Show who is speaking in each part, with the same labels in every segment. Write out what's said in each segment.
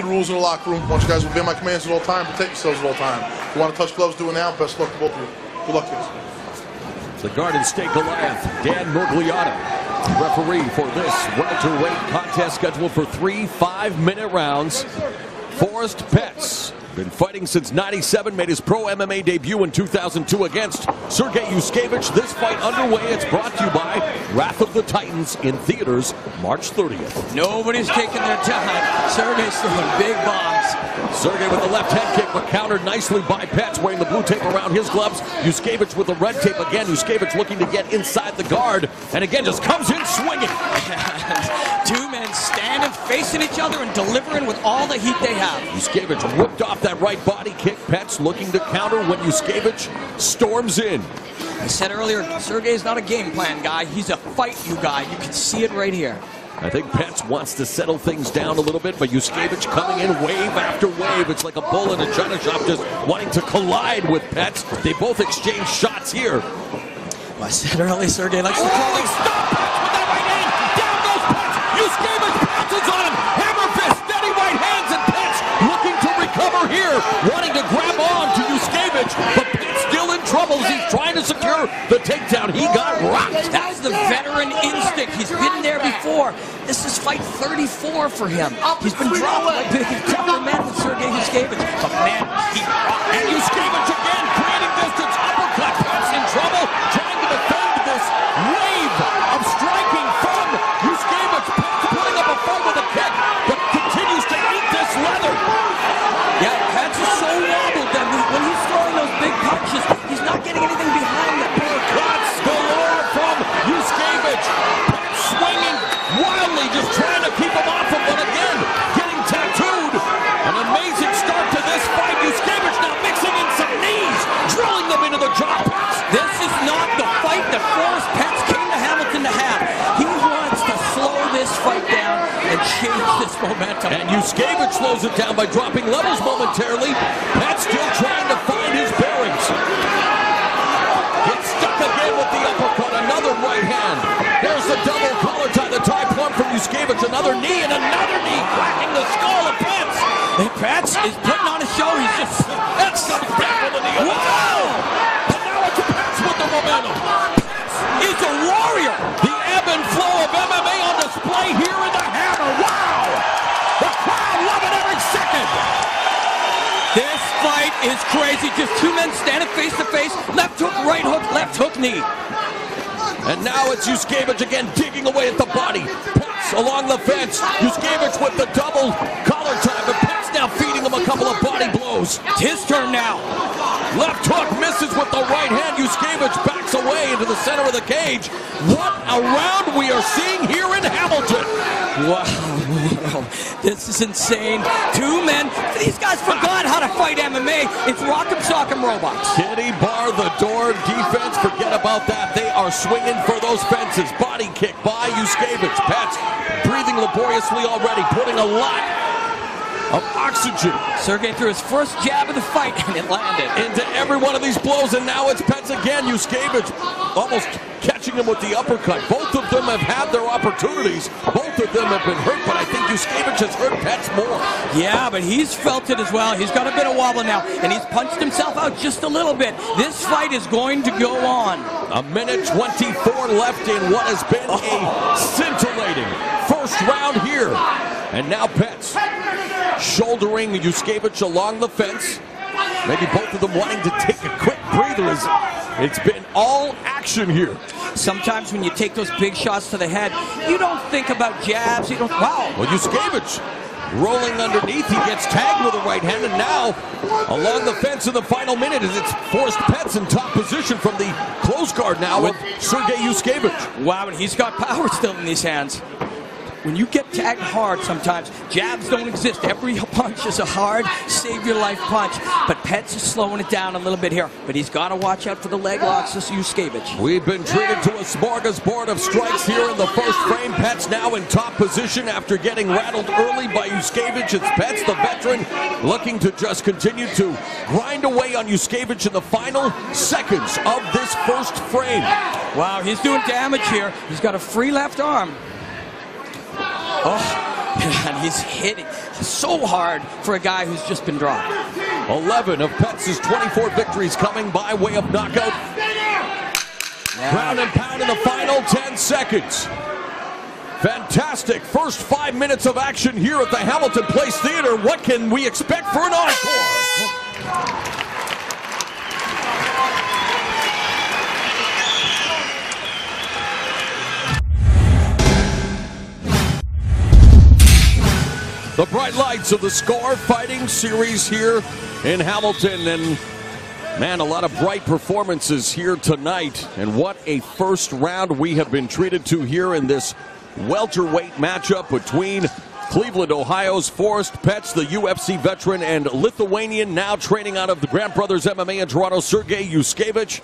Speaker 1: Rules in the locker room. I want you guys to obey my commands at all times, protect yourselves at all times. If you want to touch gloves, do it now. Best luck to both of you. Good luck, kids.
Speaker 2: The Garden State Goliath, Dan Murgliata, referee for this welterweight contest scheduled for 3 5-minute rounds. Forrest Petz, been fighting since '97, made his pro MMA debut in 2002 against Sergej Juskevic. This fight underway. It's brought to you by Wrath of the Titans in theaters March 30th.
Speaker 3: Nobody's taking their time. Sergej's throwing big bombs.
Speaker 2: Sergej with the left head kick, but countered nicely by Petz, wearing the blue tape around his gloves. Juskevic with the red tape again. Juskevic looking to get inside the guard, and again just comes in swinging.
Speaker 3: Two men standing, facing each other, and delivering with all the heat they have.
Speaker 2: Juskevic whipped off that right body kick. Petz looking to counter when Juskevic storms in.
Speaker 3: I said earlier, Sergej's not a game plan guy. He's a fight you guy. You can see it right here.
Speaker 2: I think Petz wants to settle things down a little bit, but Juskevic coming in wave after wave. It's like a bull in a china shop just wanting to collide with Petz. They both exchange shots here.
Speaker 3: Well, I said earlier, Sergej likes to throw things.
Speaker 2: Stop Petz with that right hand! Down goes Petz! Juskevic pounces on him! Hammer fist, steady right hands, and Petz looking to recover here, wanting to grab on to Juskevic, but Petz still in trouble as he's trying to secure the takedown. He got rocked.
Speaker 3: That's the veteran instinct. He's been there before. This is fight 34 for him. He's been dropped by big tougher men with Sergej Juskevic. But man,
Speaker 2: and Juskevic again creating distance. Uppercut. Petz in trouble, trying to defend this wave of striking from Juskevic. Petz putting up a fight with a kick, but continues to eat this leather.
Speaker 3: Yeah, Petz is so wobbled that when he's throwing those big punches, he's not getting anything behind that.
Speaker 2: Cuts galore from Juskevic. Petz swinging wildly, just trying to keep him off him, but again, getting tattooed. An amazing start to this fight. Juskevic now mixing in some knees, drilling them into the jaw.
Speaker 3: This is not the fight that Forrest Petz came to Hamilton to have. He wants to slow this fight down and change this momentum.
Speaker 2: And Juskevic slows it down by dropping levels momentarily. Petz still trying to find his bearings. Gets stuck again with the uppercut, another right hand. There's the double collar tie, the tie plumb from Juskevic. Another knee and another knee, cracking the skull of Petz.
Speaker 3: And Petz is putting on a show. He's just...
Speaker 2: Petz comes back with a knee. Wow! And now it's Petz with the momentum. Petz is a warrior. The ebb and flow of MMA on display here in the Hammer. Wow! The crowd loving every second.
Speaker 3: This fight is crazy. Just two men standing face to face. Left hook, right hook, left hook, knee.
Speaker 2: And now it's Juskevic again digging away at the body. Petz along the fence. Juskevic with the double collar tie, but Petz now feeding him a couple of body blows.
Speaker 3: It's his turn now.
Speaker 2: Left hook misses with the right hand. Juskevic backs away into the center of the cage. What a round we are seeing here in Hamilton.
Speaker 3: Wow, this is insane. Two men. These guys forgot how to fight MMA. It's rock'em sock'em robots.
Speaker 2: Kitty bar the door defense. Forget about that. They are swinging for those fences. Body kick by Juskevic. Petz breathing laboriously already, putting a lot of oxygen.
Speaker 3: Sergej threw his first jab of the fight, and it landed.
Speaker 2: Into every one of these blows, and now it's Petz again. Juskevic almost catching him with the uppercut. Both of them have had their opportunities. Both of them have been hurt, but I think Juskevic has hurt Petz more.
Speaker 3: Yeah, but he's felt it as well. He's got a bit of wobble now, and he's punched himself out just a little bit. This fight is going to go on.
Speaker 2: A minute 24 left in what has been a scintillating first round here. And now Petz shouldering Juskevic along the fence. Maybe both of them wanting to take a quick breather as it's been all action here.
Speaker 3: Sometimes when you take those big shots to the head, you don't think about jabs. You don't. Wow.
Speaker 2: Well, Juskevic rolling underneath. He gets tagged with a right hand, and now along the fence in the final minute as it's Forrest Petz in top position from the close guard now with Sergej Juskevic.
Speaker 3: Wow, and he's got power still in these hands. When you get tagged hard sometimes, jabs don't exist. Every punch is a hard, save-your-life punch. But Petz is slowing it down a little bit here. But he's got to watch out for the leg locks of Juskevic.
Speaker 2: We've been treated to a smorgasbord of strikes here in the first frame. Petz now in top position after getting rattled early by Juskevic. It's Petz, the veteran, looking to just continue to grind away on Juskevic in the final seconds of this first frame.
Speaker 3: Wow, he's doing damage here. He's got a free left arm. Oh, and he's hitting so hard for a guy who's just been dropped.
Speaker 2: 11 of Petz's 24 victories coming by way of knockout. Ground and pound in the final 10 seconds. Fantastic first 5 minutes of action here at the Hamilton Place Theater. What can we expect for an encore? The bright lights of the Score Fighting Series here in Hamilton. And man, a lot of bright performances here tonight. And what a first round we have been treated to here in this welterweight matchup between Cleveland, Ohio's Forrest Petz, the UFC veteran, and Lithuanian, now training out of the Grant Brothers MMA in Toronto, Sergej Juskevic.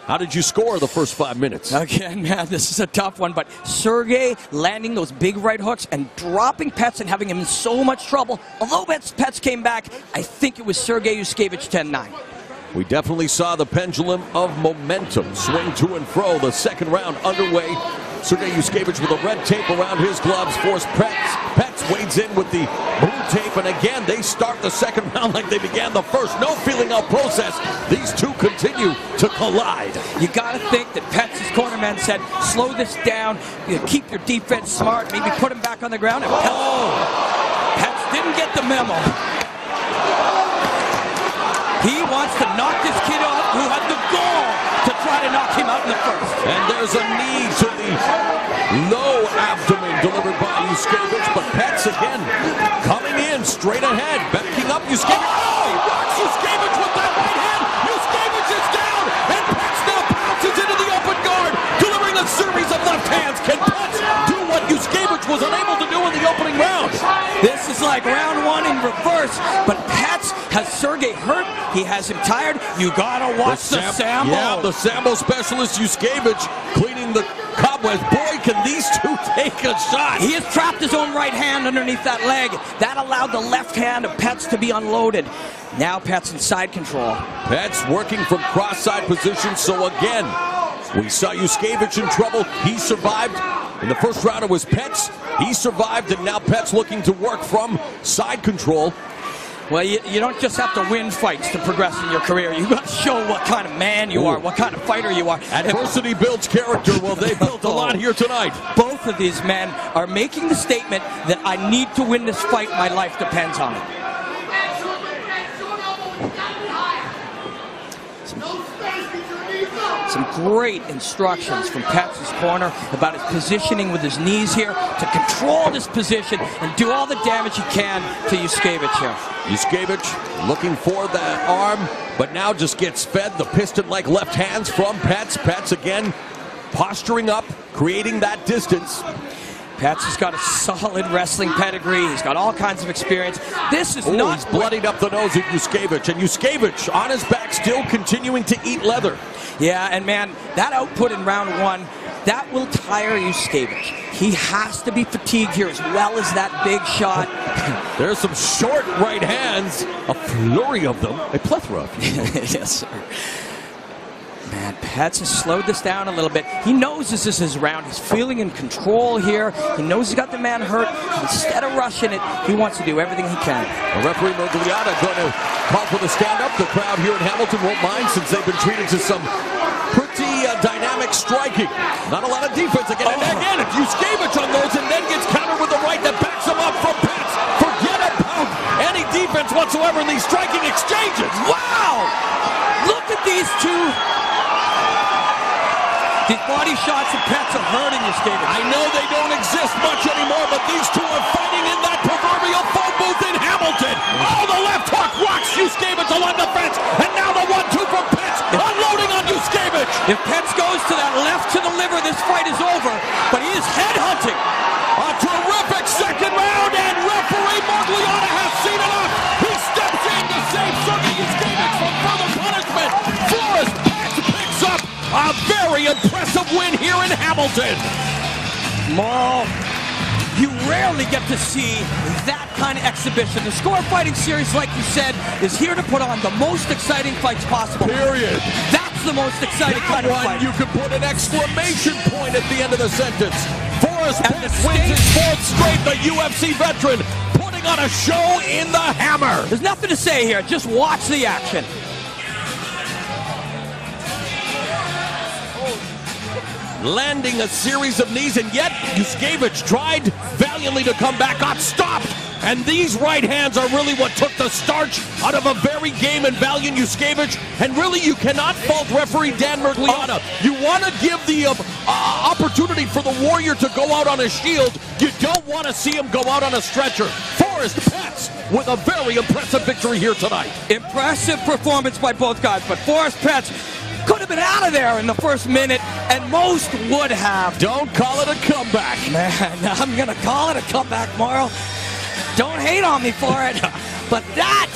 Speaker 2: How did you score the first 5 minutes?
Speaker 3: Again, man, this is a tough one, but Sergej landing those big right hooks and dropping Petz and having him in so much trouble. Although Petz came back, I think it was Sergej Juskevic 10-9.
Speaker 2: We definitely saw the pendulum of momentum swing to and fro. The second round underway. Sergej Juskevic with the red tape around his gloves. Forrest Petz wades in with the blue tape, and again they start the second round like they began the first. No feeling out process. These two continue to collide.
Speaker 3: You got to think that Petz's cornerman said, slow this down, keep your defense smart, maybe put him back on the ground. And Petz didn't get the memo. He wants to knock this kid off who had the goal to try to knock him out in the first.
Speaker 2: And there's a knee to the low abdomen delivered by Juskevic, but Petz again coming in straight ahead, backing up Juskevic. Oh, he rocks Juskevic with that right hand. Juskevic is down, and Petz now pounces into the open guard, delivering a series of left hands. Can Petz do what Juskevic was unable to do in the opening round?
Speaker 3: This is like round one in reverse, but Petz has Sergej hurt. He has him tired. You gotta watch the Sambo.
Speaker 2: Yeah, the Sambo specialist Juskevic cleaning the cobwebs. Boy, can these two take a shot.
Speaker 3: He has trapped his own right hand underneath that leg. That allowed the left hand of Petz to be unloaded. Now Petz in side control.
Speaker 2: Petz working from cross-side position, so again, we saw Juskevic in trouble. He survived. In the first round it was Petz. He survived, and now Petz looking to work from side control.
Speaker 3: Well, you don't just have to win fights to progress in your career. You've got to show what kind of man you are, what kind of fighter you are.
Speaker 2: Adversity builds character. Well, they built a lot here tonight.
Speaker 3: Both of these men are making the statement that I need to win this fight. My life depends on it. Some great instructions from Petz's corner about his positioning with his knees here to control this position and do all the damage he can to Juskevic here.
Speaker 2: Juskevic looking for that arm, but now just gets fed the piston-like left hands from Petz. Petz again posturing up, creating that distance.
Speaker 3: Petz has got a solid wrestling pedigree. He's got all kinds of experience. This is not...
Speaker 2: He's bloodied up the nose of Juskevic, and Juskevic on his back still continuing to eat leather.
Speaker 3: Yeah, and man, that output in round one, that will tire Juskevic. He has to be fatigued here as well as that big shot.
Speaker 2: There's some short right hands, a flurry of them, a plethora of them.
Speaker 3: Yes, sir. Man, Petz has slowed this down a little bit. He knows this is his round. He's feeling in control here. He knows he's got the man hurt. Instead of rushing it, he wants to do everything he can.
Speaker 2: The referee Mogliata going to call for the stand-up. The crowd here in Hamilton won't mind since they've been treated to some pretty dynamic striking. Not a lot of defense again. And again, if Juskevic on those and then gets countered with the right that backs him up from Petz. Forget about any defense whatsoever in these striking exchanges.
Speaker 3: Wow! Look at these two. These body shots of Petz are hurting Juskevic.
Speaker 2: I know they don't exist much anymore, but these two are fighting in that proverbial phone booth in Hamilton. Oh, the left hook rocks Juskevic along the fence, and now the 1-2 from Petz, unloading on Juskevic.
Speaker 3: If Petz goes to that left to the liver, this fight is over, but he is headhunting.
Speaker 2: A terrific second round, and referee Mogliata has seen enough. He steps in to save Sergej Juskevic from further punishment. Forrest Petz picks up a very impressive win here in Hamilton.
Speaker 3: Morrow, you rarely get to see that kind of exhibition. The Score Fighting Series, like you said, is here to put on the most exciting fights possible.
Speaker 2: Period.
Speaker 3: That's the most exciting kind of fight.
Speaker 2: You could put an exclamation point at the end of the sentence. Forrest Forrest Petz wins his 4th straight. The UFC veteran putting on a show in the hammer.
Speaker 3: There's nothing to say here. Just watch the action.
Speaker 2: Landing a series of knees, and yet Juskevic tried valiantly to come back, got stopped. And these right hands are really what took the starch out of a very game and valiant Juskevic. And really, you cannot fault referee Dan Mergliata. You want to give the opportunity for the Warrior to go out on a shield. You don't want to see him go out on a stretcher. Forrest Petz with a very impressive victory here tonight.
Speaker 3: Impressive performance by both guys, but Forrest Petz could have been out of there in the first minute, and most would have.
Speaker 2: Don't call it a comeback.
Speaker 3: Man, I'm going to call it a comeback, Morrow. Don't hate on me for it, but that